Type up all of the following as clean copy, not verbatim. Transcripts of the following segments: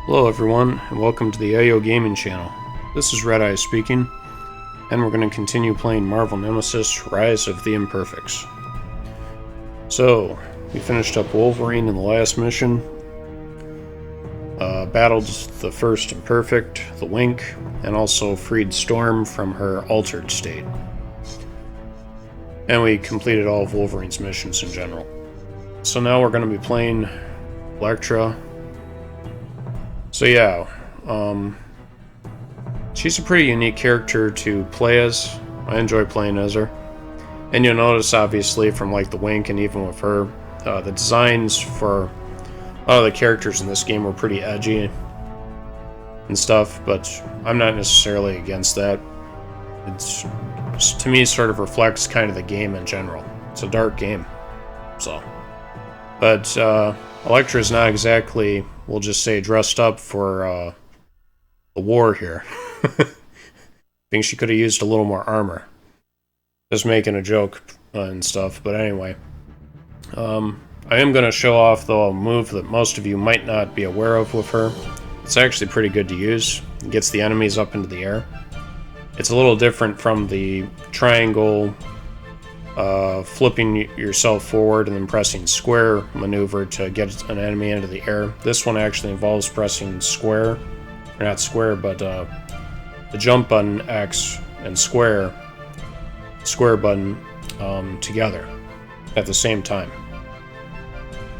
Hello everyone, and welcome to the AO Gaming channel. This is Red Eye speaking, and we're going to continue playing Marvel Nemesis, Rise of the Imperfects. So, we finished up Wolverine in the last mission, battled the first Imperfect, the Wink, and also freed Storm from her altered state. And we completed all of Wolverine's missions in general. So now we're going to be playing Elektra. So yeah, she's a pretty unique character to play as. I enjoy playing as her. And you'll notice, obviously, from like the Wink and even with her, the designs for a lot of the characters in this game were pretty edgy and stuff, but I'm not necessarily against that. It's, to me, sort of reflects kind of the game in general. It's a dark game, so. But Elektra is not exactly, we'll just say, dressed up for the war here. I think she could have used a little more armor. Just making a joke and stuff, but anyway. I am going to show off, though, a move that most of you might not be aware of with her. It's actually pretty good to use. It gets the enemies up into the air. It's a little different from the triangle, flipping yourself forward and then pressing square maneuver to get an enemy into the air. This one actually involves pressing square, or not square, but the jump button X and square button together at the same time.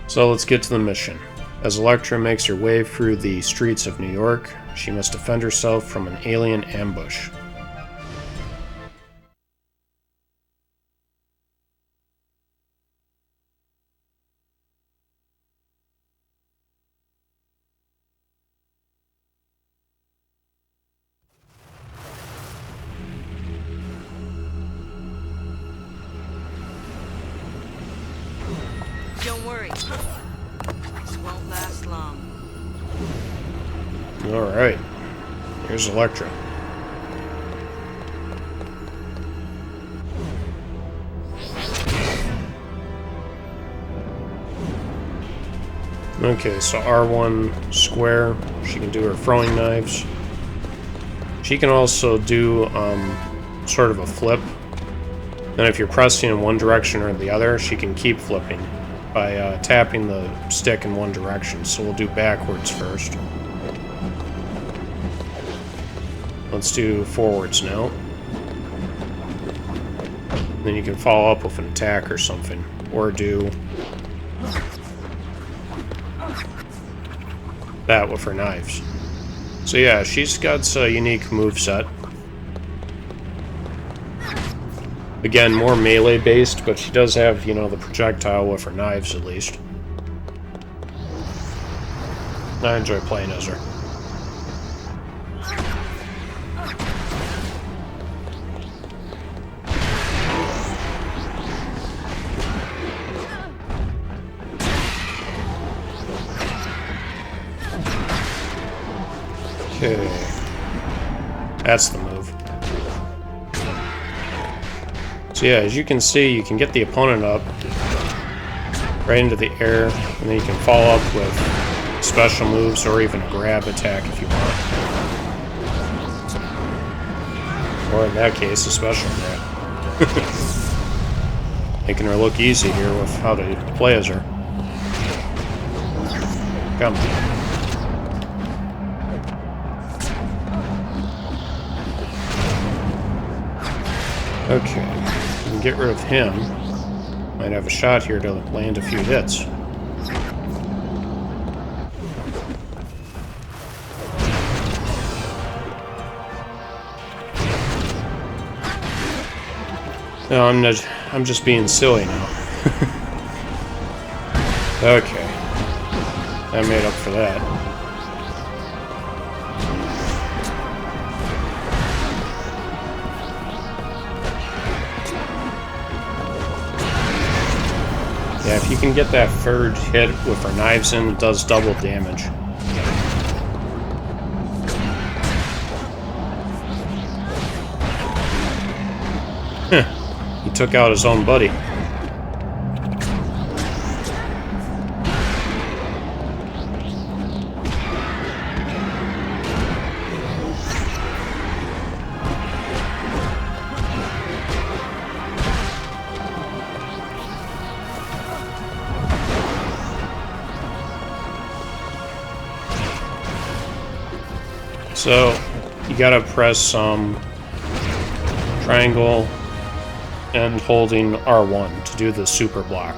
So let's get to the mission. As Elektra makes her way through the streets of New York, she must defend herself from an alien ambush. Don't worry. This won't last long. Alright. Here's Elektra. Okay, so R1 square. She can do her throwing knives. She can also do sort of a flip. And if you're pressing in one direction or the other, she can keep flipping by tapping the stick in one direction. So we'll do backwards first. Let's do forwards now. Then you can follow up with an attack or something. Or do that with her knives. So yeah, she's got a unique moveset. Again, more melee based, but she does have, you know, the projectile with her knives at least. I enjoy playing as her. Okay. That's the move. So yeah, as you can see, you can get the opponent up right into the air, and then you can follow up with special moves or even a grab attack if you want. Or in that case, a special grab. Making her look easy here with how to play as her. Come on. Okay. Get rid of him. Might have a shot here to land a few hits. No, I'm just being silly now. Okay. I made up for that. Yeah, if you can get that third hit with her knives in, it does double damage. He took out his own buddy. So, you gotta press triangle and holding R1 to do the super block.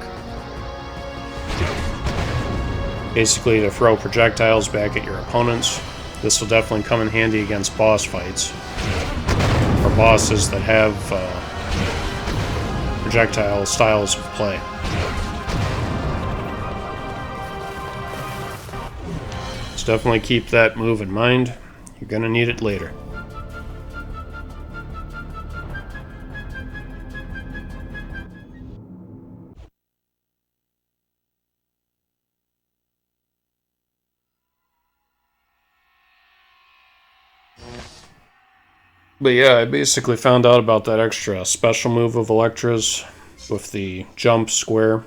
Basically to throw projectiles back at your opponents. This will definitely come in handy against boss fights. Or bosses that have projectile styles of play. So definitely keep that move in mind. You're gonna need it later. But yeah, I basically found out about that extra special move of Elektra's with the jump square.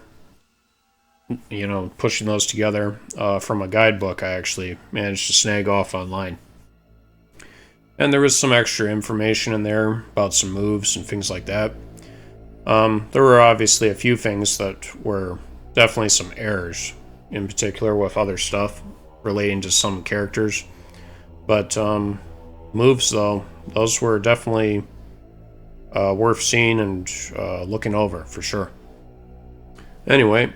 You know, pushing those together from a guidebook I actually managed to snag off online. And there was some extra information in there about some moves and things like that. There were obviously a few things that were definitely some errors, in particular with other stuff relating to some characters. But moves, though, those were definitely worth seeing and looking over, for sure. Anyway,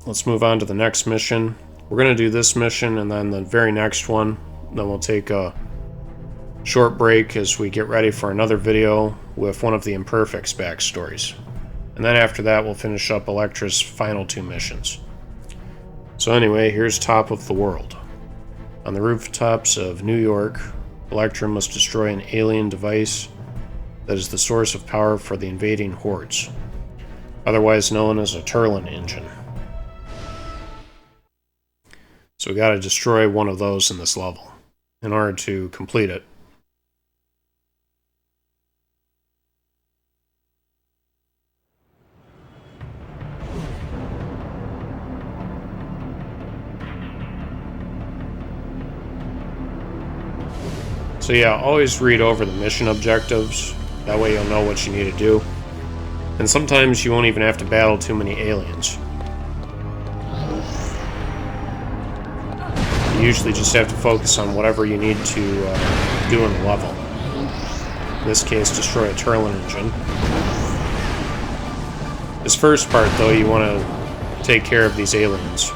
let's move on to the next mission. We're going to do this mission and then the very next one. Then we'll take a short break as we get ready for another video with one of the Imperfects backstories. And then after that, we'll finish up Elektra's final 2 missions. So anyway, here's Top of the World. On the rooftops of New York, Elektra must destroy an alien device that is the source of power for the invading hordes, otherwise known as a Turlin engine. So we gotta destroy one of those in this level in order to complete it. So yeah, always read over the mission objectives, that way you'll know what you need to do. And sometimes you won't even have to battle too many aliens. You usually just have to focus on whatever you need to do in the level. In this case, destroy a Turlin engine. This first part, though, you want to take care of these aliens,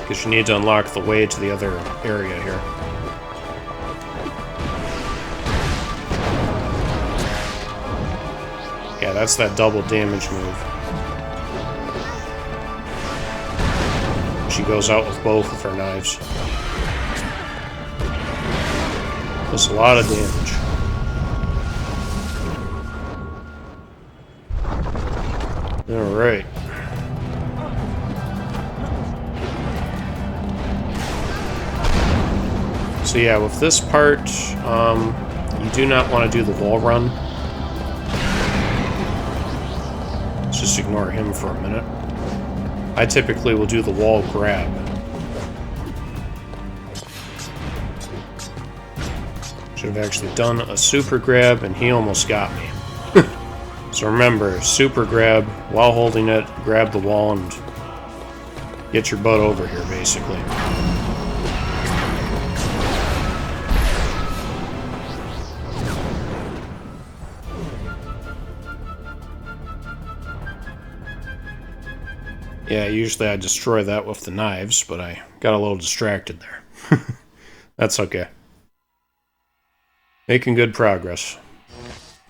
because you need to unlock the way to the other area here. Yeah, that's that double damage move. She goes out with both of her knives. Does a lot of damage. Alright. So yeah, with this part, you do not want to do the wall run. Let's just ignore him for a minute. I typically will do the wall grab. Should have actually done a super grab, and he almost got me. So remember, super grab, while holding it, grab the wall, and get your butt over here, basically. Yeah, usually I destroy that with the knives, but I got a little distracted there. That's okay. Making good progress.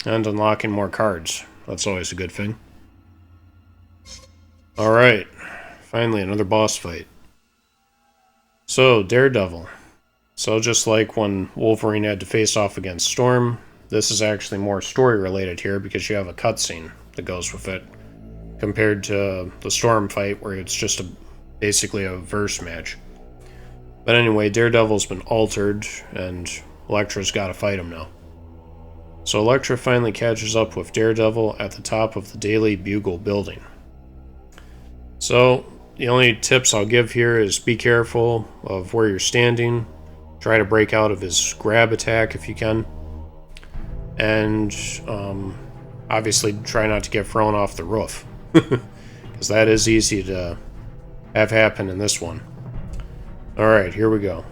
And unlocking more cards. That's always a good thing. Alright. Finally, another boss fight. So, Daredevil. So just like when Wolverine had to face off against Storm, this is actually more story-related here because you have a cutscene that goes with it, compared to the Storm fight where it's just basically a verse match. But anyway, Daredevil's been altered, and Elektra's got to fight him now. So Elektra finally catches up with Daredevil at the top of the Daily Bugle Building. So, the only tips I'll give here is be careful of where you're standing, try to break out of his grab attack if you can, and obviously try not to get thrown off the roof, because that is easy to have happen in this one. Alright, here we go.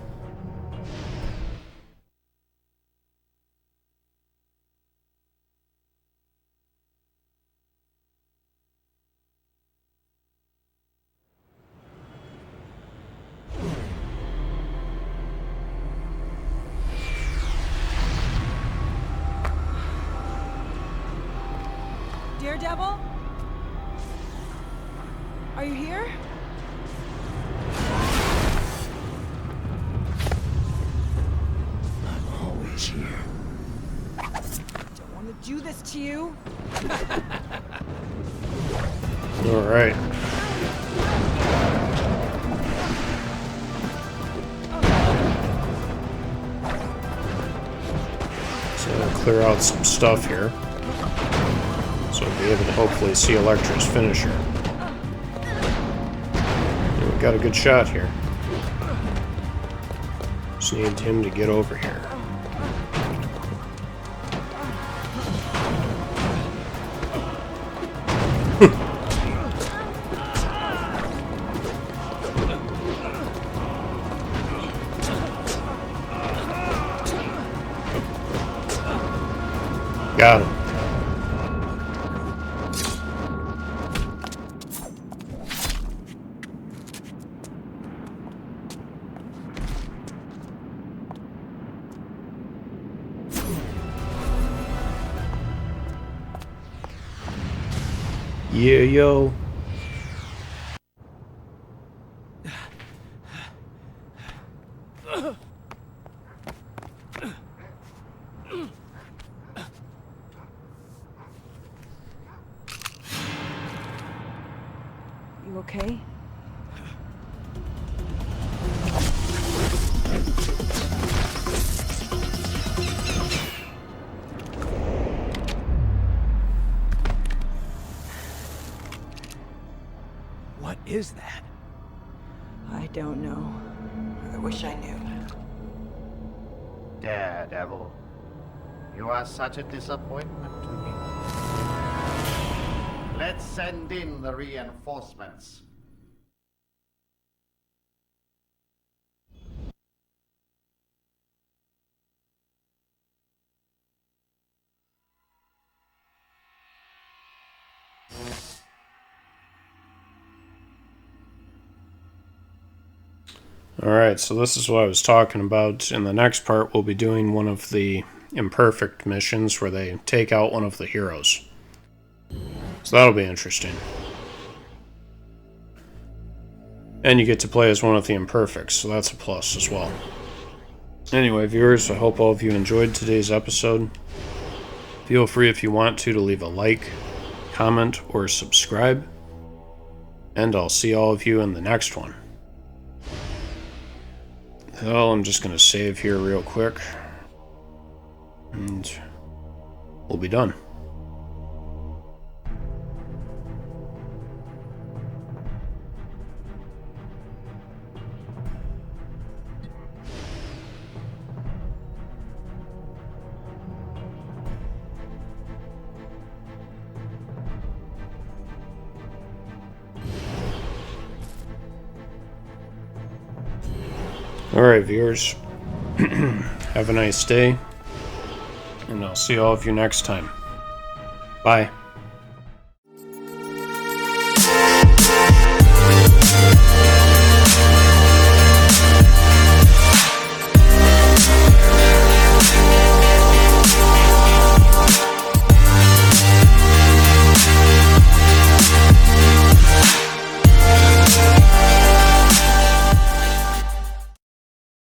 Daredevil? Are you here? I'm always here. Don't want to do this to you. Alright. So we'll clear out some stuff here. So we'll be able to hopefully see Elektra's finisher. Yeah, we got a good shot here. Just need him to get over here. Got him. Yeah, yo. You okay? What is that? I don't know. I wish I knew. Daredevil, you are such a disappointment to me. Let's send in the reinforcements. Alright, so this is what I was talking about. In the next part, we'll be doing one of the Imperfect missions where they take out one of the heroes. So that'll be interesting. And you get to play as one of the Imperfects, so that's a plus as well. Anyway, viewers, I hope all of you enjoyed today's episode. Feel free if you want to leave a like, comment, or subscribe. And I'll see all of you in the next one. Well, I'm just going to save here real quick. And we'll be done. Alright, viewers. Have a nice day. And I'll see all of you next time. Bye.